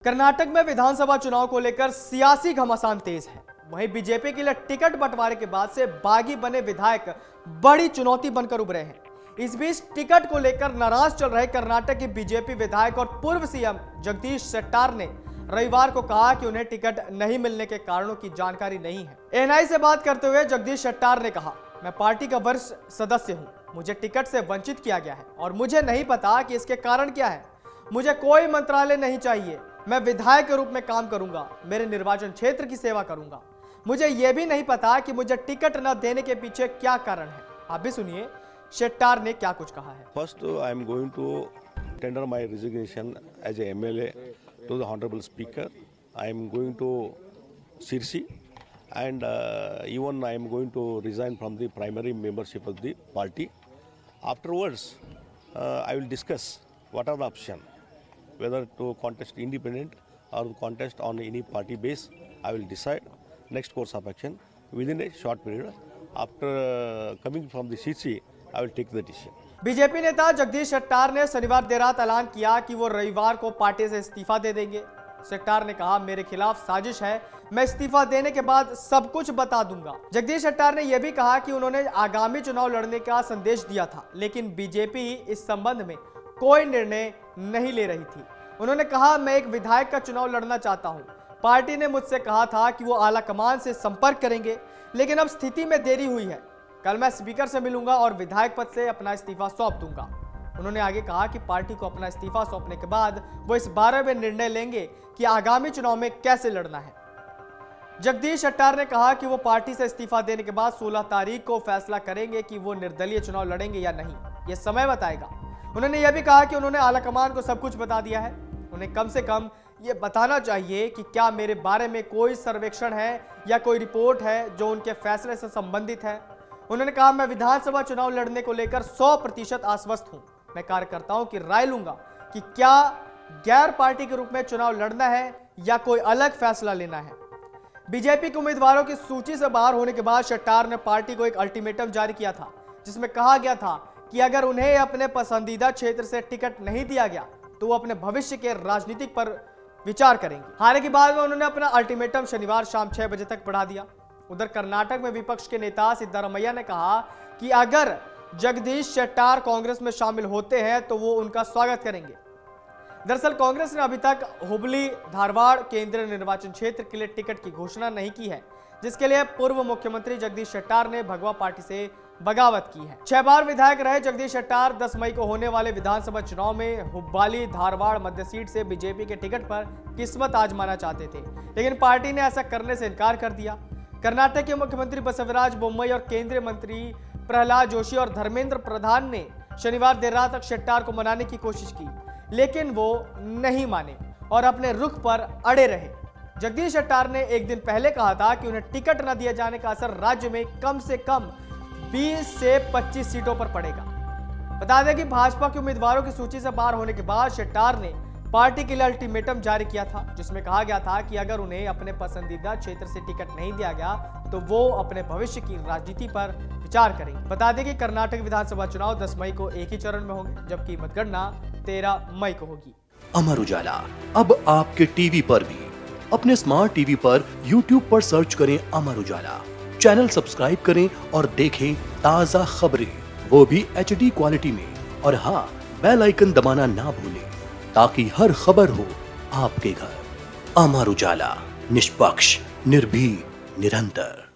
कर्नाटक में विधानसभा चुनाव को लेकर सियासी घमासान तेज है। वहीं बीजेपी के लिए टिकट बंटवारे के बाद से बागी बने विधायक बड़ी चुनौती बनकर उभरे हैं। इस बीच टिकट को लेकर नाराज चल रहे कर्नाटक के बीजेपी विधायक और पूर्व सीएम जगदीश शेट्टार ने रविवार को कहा कि उन्हें टिकट नहीं मिलने के कारणों की जानकारी नहीं है। एएनआई से बात करते हुए जगदीश शेट्टार ने कहा, मैं पार्टी का वरिष्ठ सदस्य हूं, मुझे टिकट से वंचित किया गया है और मुझे नहीं पता कि इसके कारण क्या है। मुझे कोई मंत्रालय नहीं चाहिए, मैं विधायक के रूप में काम करूंगा, मेरे निर्वाचन क्षेत्र की सेवा करूंगा। मुझे यह भी नहीं पता कि मुझे टिकट न देने के पीछे क्या कारण है। आप भी सुनिए शेट्टार ने क्या कुछ कहा है। First I am going to tender my resignation as a MLA to the Honorable Speaker. I am going to Sirsi and even I am going to resign from the primary membership of the party. Afterwards, I will discuss what are the options, whether to contest independent or contest on any party base. I will decide next course of action within a short period. After coming from the Sirsi, I will take the decision. BJP नेता जगदीश शेट्टार ने शनिवार देर रात ऐलान किया कि वो रविवार को पार्टी से इस्तीफा दे देंगे। शेट्टार ने कहा, मेरे खिलाफ साजिश है, मैं इस्तीफा देने के बाद सब कुछ बता दूंगा। जगदीश शेट्टार ने यह भी कहा कि उन्होंने आगामी चुनाव लड़ने का संदेश दिया था, लेकिन बीजेपी इस संबंध में कोई निर्णय नहीं ले रही थी। उन्होंने कहा, मैं एक विधायक का चुनाव लड़ना चाहता हूं। पार्टी ने मुझसे कहा था कि वो आला कमान से संपर्क करेंगे, लेकिन अब स्थिति में देरी हुई है। कल मैं स्पीकर से मिलूंगा और विधायक पद से अपना इस्तीफा सौंप दूंगा। उन्होंने आगे कहा कि पार्टी को अपना इस्तीफा सौंपने के बाद वो इस बारे में निर्णय लेंगे कि आगामी चुनाव में कैसे लड़ना है। जगदीश शेट्टार ने कहा कि वो पार्टी से इस्तीफा देने के बाद 16 तारीख को फैसला करेंगे कि वो निर्दलीय चुनाव लड़ेंगे या नहीं, ये समय बताएगा। उन्होंने यह भी कहा कि उन्होंने आलाकमान को सब कुछ बता दिया है। उन्हें कम से कम ये बताना चाहिए कि क्या मेरे बारे में कोई सर्वेक्षण है या कोई रिपोर्ट है जो उनके फैसले से संबंधित है। उन्होंने कहा, मैं विधानसभा चुनाव लड़ने को लेकर 100% आश्वस्त हूं। मैं कार्यकर्ताओं की राय लूंगा कि क्या गैर पार्टी के रूप में चुनाव लड़ना है या कोई अलग फैसला लेना है। बीजेपी के उम्मीदवारों की सूची से बाहर होने के बाद शेट्टार ने पार्टी को एक अल्टीमेटम जारी किया था, जिसमें कहा गया था कि अगर उन्हें अपने पसंदीदा क्षेत्र से टिकट नहीं दिया गया तो वो अपने भविष्य के राजनीतिक पर विचार करेंगे। हालांकि बाद में उन्होंने अपना अल्टीमेटम शनिवार शाम 6 बजे तक बढ़ा दिया। उधर कर्नाटक में विपक्ष के नेता सिद्धारमैया ने कहा कि अगर जगदीश शेट्टार कांग्रेस में शामिल होते हैं तो वो उनका स्वागत करेंगे। दरअसल कांग्रेस ने अभी तक हुबली धारवाड़ केंद्रीय निर्वाचन क्षेत्र के लिए टिकट की घोषणा नहीं की है, जिसके लिए पूर्व मुख्यमंत्री जगदीश शेट्टार ने भगवा पार्टी से बगावत की है। 6 बार विधायक रहे जगदीश शेट्टार 10 मई को होने वाले विधानसभा चुनाव में हुब्बाली धारवाड़ मध्य सीट से बीजेपी के टिकट पर किस्मत आजमाना चाहते थे, लेकिन पार्टी ने ऐसा करने से इनकार कर दिया। कर्नाटक के मुख्यमंत्री बसवराज बोम्मई और केंद्रीय मंत्री प्रहलाद जोशी और धर्मेंद्र प्रधान ने शनिवार देर रात तक शेट्टार को मनाने की कोशिश की, लेकिन वो नहीं माने और अपने रुख पर अड़े रहे। जगदीश शेट्टार ने एक दिन पहले कहा था कि उन्हें टिकट न दिए जाने का असर राज्य में कम से कम 20 से 25 सीटों पर पड़ेगा। बता दें कि भाजपा के उम्मीदवारों की सूची से बाहर होने के बाद शेट्टार ने पार्टी के लिए अल्टीमेटम जारी किया था, जिसमें कहा गया था कि अगर उन्हें अपने पसंदीदा क्षेत्र से टिकट नहीं दिया गया तो वो अपने भविष्य की राजनीति पर विचार करेंगे। बता दें कि कर्नाटक विधानसभा चुनाव 10 मई को एक ही चरण में होंगे, जबकि मतगणना 13 मई को होगी। अमर उजाला अब आपके टीवी पर भी। अपने स्मार्ट टीवी पर यूट्यूब पर सर्च करें अमर उजाला, चैनल सब्सक्राइब करें और देखें ताज़ा खबरें, वो भी HD क्वालिटी में। और हाँ, बेल आइकन दबाना ना भूलें ताकि हर खबर हो आपके घर। अमर उजाला, निष्पक्ष, निर्भीक, निरंतर।